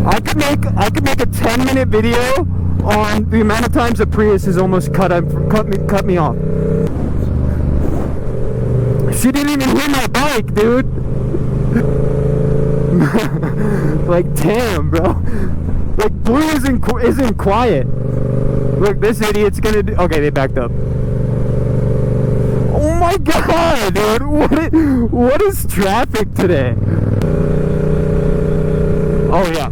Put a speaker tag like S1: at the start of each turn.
S1: I could make a 10-minute video on the amount of times a Prius has almost cut me off. She didn't even hear my bike, dude. Like, damn, bro. Like, Blue isn't quiet. Look, this idiot's gonna do. Okay, they backed up. Oh my god, dude. What is traffic today? Oh yeah.